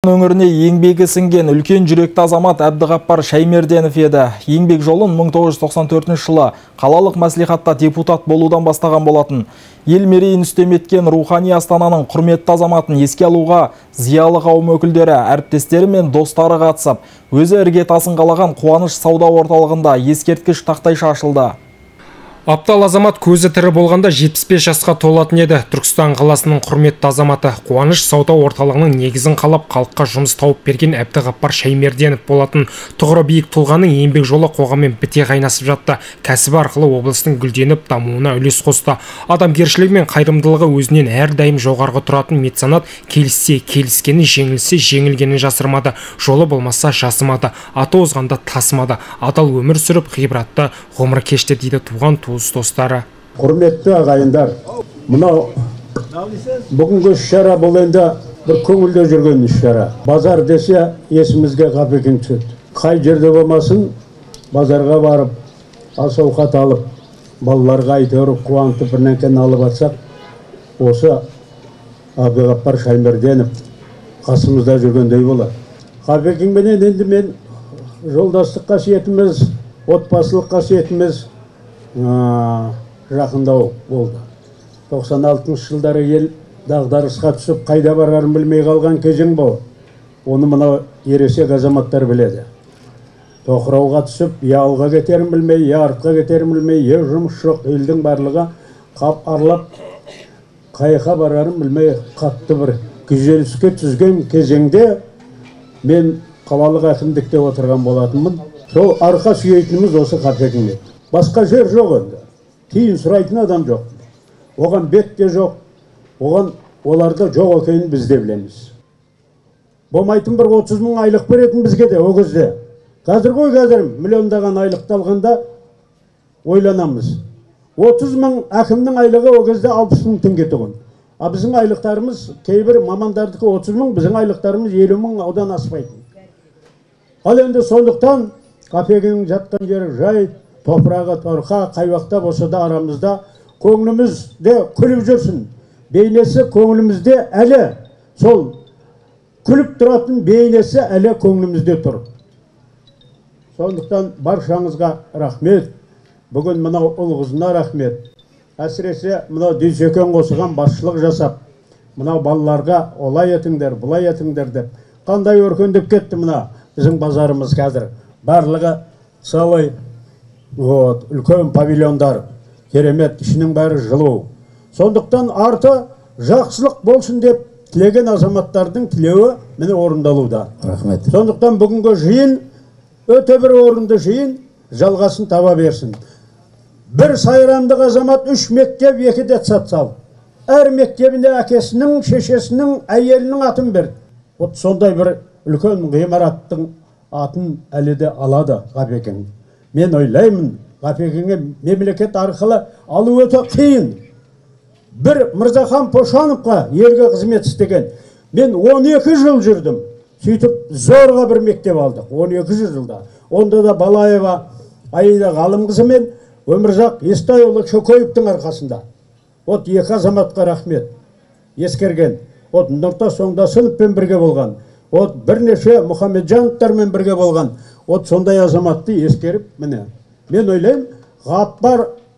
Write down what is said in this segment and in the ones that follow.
Өңіріне еңбегі сіңген үлкен жүректі азамат Әбдіғаппар Шаймерденов еді. Еңбек жолын 1994 жылы қалалық мәслихатта депутат болудан бастаған болатын. Ел мерейін үстем еткен рухани астананың құрметті азаматын еске алуға зиялы қауым өкілдері, әріптестері мен достары қатысып, өзі іргетасын қалаған Қуаныш сауда орталығында ескерткіш тақтайша ашылды. Аптал азамат көзі тірі болғанда 75 жасқа толатын еді. Түркістан қаласының құрметті азаматы Қуаныш сауда орталығының негізін қалап, халыққа жұмыс тауып берген Әбдіғаппар Шаймерденов болатын. Тұғыры биік тұлғаның еңбек жолы қоғаммен біте қайнасып жатты. Кәсібі арқылы облыстың гүлденіп дамуына үлес қосты. Адамгершілігі мен қайырымдылығы өзінен әрдайым жоғарғы тұратын меценат келіссе келіскені, жеңілсе жеңілгенін жасырмады. Жолы болмаса жасымады, аты озғанда тасымады. Адал өмір сүріп, ғибратты ғұмыр кешті дейді туған туыс достары. Құрметті ағайындар, мынау бүгінгі іс-шара бұл енді бір көңілде жүрген іс-шара. Базар десе есімізге Ғапекең түседі. Қай жерде болмасын, базарға барып, ас-ауқат алып, балаларға әйтеуір қуантып бірнәрсені алып атсақ, осы Әбдіғаппар Шаймерденов қасымызда жүргендей болады. Ғапекеңменен енді мен жолдастық қасиетіміз, отбасылық қасиетіміз жақындау болды. 96 жылдары ел дағдарысқа түсіп, қайда барарын білмей қалған кезең болды. Оны мынау ересек азаматтар біледі. Тоқырауға түсіп, я алға кетерін білмей, я артқа кетерін білмей, я жұмыс жоқ, елдің барлығы қап арлап, қайқа барарын білмей, қатты бір күйзеліске түскен кезеңде мен қалалық әкімдікте отырған болатынмын. Сол арқа сүйейтініміз осы Ғапекең еді. Басқа жер жоқ енді. Тиын сұрайтын адам жоқ. Оған бет те жоқ. Оған оларда жоқ екенін біз де білеміз. Болмайтын бір 30 мың айлық беретін бізге де о кезде. Қазір ғой қазір миллиондаған айлықты алғанда ойланамыз. 30 мың әкімнің айлығы о кезде 60 мың теңге тұғын. А біздің айлықтарымыз, кейбір мамандардікі 30 мың, біздің айлықтарымыз 50 мың одан аспайтын. Ал енді сондықтан Ғапекеңнің жатқан жері жай, топырағы торқа, қай уақытта болса да арамызда, көңілімізде күліп жүрсін. Бейнесі көңілімізде әлі, сол күліп тұратын бейнесі әлі көңілімізде тұр. Сондықтан баршаңызға рахмет. Бүгін мынау ұл-қызына рахмет. Әсіресе мынау Дүйсекең қосыған басшылық жасап, мынау балаларға олай етіңдер, бұлай етіңдер деп. Қандай өркендеп кетті мына біздің базарымыз қазір. Барлығы салай үлкен павильондар, керемет, ішінің бәрі жылу. Сондықтан арты жақсылық болсын деп тілеген азаматтардың тілеуі міне орындалуда. Рахмет. Сондықтан бүгінгі жиын өте бір орынды жиын, жалғасын таба берсін. Бір сайрандық азамат 3 мектеп 2 детсад салды. Әр мектебіне әкесінің, шешесінің, әйелінің атын берді. Сондай бір үлкен ғимараттың атын әлі де алады Ғапекең. Мен ойлаймын, Ғапекеңе мемлекет арқылы алу өте қиын. Бір Мырзахан Пошановқа елге қызмет істеген. Мен 12 жыл жүрдім. Сөйтіп зорға бір мектеп алдық. 12 жылда. Онда да Балаева Аида Ғалымқызы мен Өмірзақ Естайұлы Шөкеевтің арқасында. 2 азаматқа рахмет. Ескерген. Нұртас Оңдасыновпен бірге болған. Бірнеше Мұхамеджановтармен бірге болған. Сондай азаматты ескеріп, міне. Мен ойлаймын,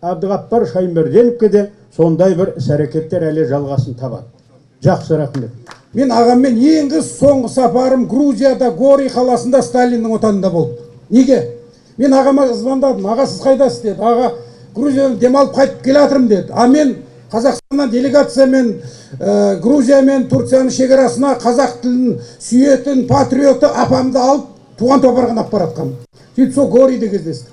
Әбдіғаппар Шаймерденовке де сондай бір іс-әрекеттер әлі жалғасын табады. Жақсы, рахмет. Мен ағаммен ең соңғы сапарым Грузияда Гори қаласында Сталиннің отанында болды. Неге? Мен ағама звондадым. Аға, сіз қайдасыз деді. Аға, Грузиядан демалып қайтып келе жатырмын деді. А мен Қазақстаннан делегациямен Грузия мен Турцияның шекарасына қазақ тілін сүйетін патриоты апамды алып туған топырағын алып баратқанмын. Сөйтіп сол Гориде кездестік.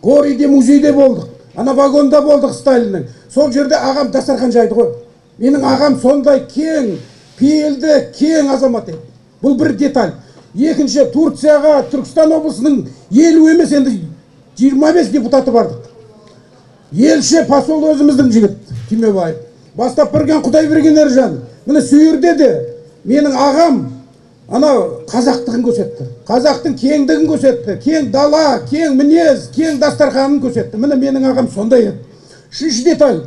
Гориде музейде болдық. Ана вагонда болдық Сталиннің. Сол жерде ағам дастархан жайды ғой. Менің ағам сондай кең, пейілді, кең азамат еді. Бұл бір деталь. Екінші, Турцияға Түркістан облысының 50 емес енді 25 депутаты бардық. Елші посол өзіміздің жігіт Түймебаев. Бастап бірген Құдайберген Ержан. Міне сүйірде де менің ағам анау қазақтығын көрсетті. Қазақтың кеңдігін көрсетті. Кең дала, кең мінез, кең дастарханын көрсетті. Міне менің ағам сондай еді. Үшінші деталь.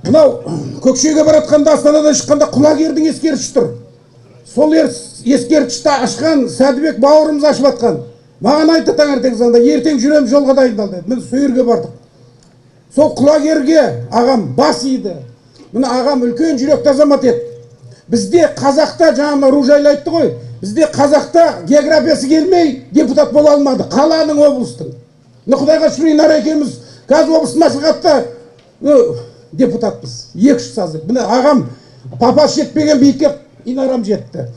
Мынау Көкшеге баратқанда, Астанадан шыққанда құлагердің ескерткіші тұр. сол ескерткішті ашқан Сәдібек бауырымыз ашып атқан. Маған айтты таңертең залда, ертең жүрем жолға дайындал деді. Біз сол жерге бардық. Сол құлагерге ағам бас иді. Міне ағам үлкен жүректі азамат еді. Бізде қазақта, жаңа Ружайлы айтты ғой, бізде қазақта географиясы келмей депутат бола алмады, қаланың, облыстың. Құдайға шүкір, Инара екеуміз қазір облыс мәслихатта депутатпыз. 2-3 сазы. Міне ағам папасы жетпеген биікке Инарам жетті.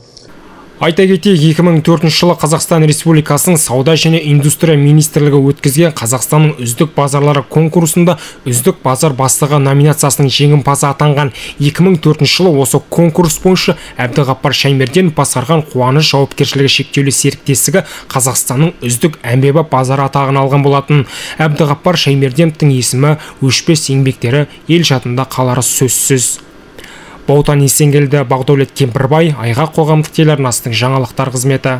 Айта кетейік, 2004 жылы Қазақстан Республикасының Сауда және индустрия министрлігі өткізген Қазақстанның үздік базарлары конкурсында үздік базар бастығы номинациясының жеңімпазы атанған. 2004 жылы осы конкурс бойынша Әбдіғаппар Шаймерденов басқарған Қуаныш жауапкершілігі шектеулі серіктестігі Қазақстанның үздік әмбебап базары атағын алған болатын. Әбдіғаппар Шаймерденовтың есімі, өшпес еңбектері ел жадында қалары сөзсіз. Бауыржан Есенгелді, Бақдәулет Кемпірбай, Айғақ қоғамдық телеарнасының жаңалықтар қызметі.